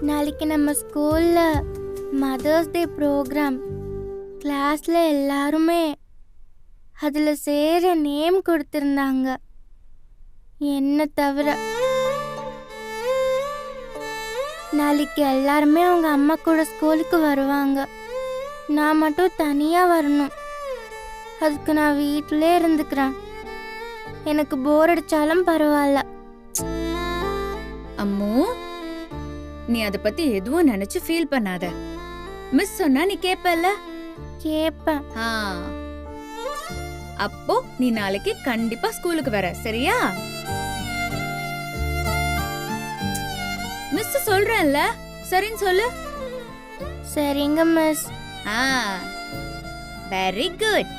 நாளைக்கு நம்ம ஸ்கூல்ல மதர்ஸ் டே ப்ரோக்ராம். கிளாஸ்ல எல்லாருமே அதுல சேர நேம் கொடுத்திருந்தாங்க, என்ன தவிர. நாளைக்கு எல்லாருமே அவங்க அம்மா கூட ஸ்கூலுக்கு வருவாங்க. நான் மட்டும் தனியா வரணும். அதுக்கு நான் வீட்டிலே இருந்துக்கிறேன். எனக்கு போர் அடிச்சாலும் பரவாயில்ல. அம்மு, நீ அத பத்தி எதுவும் நினைச்சு ஃபீல் பண்ணாத. மிஸ் சொன்னா நீ கேப்பல்ல? கேப்பேன். அப்போ நீ நாளைக்கு கண்டிப்பா ஸ்கூலுக்கு வர, சரியா? மிஸ் சொல்றேன்ல, சரின்னு சொல்லு. சரிங்க மிஸ். Very good.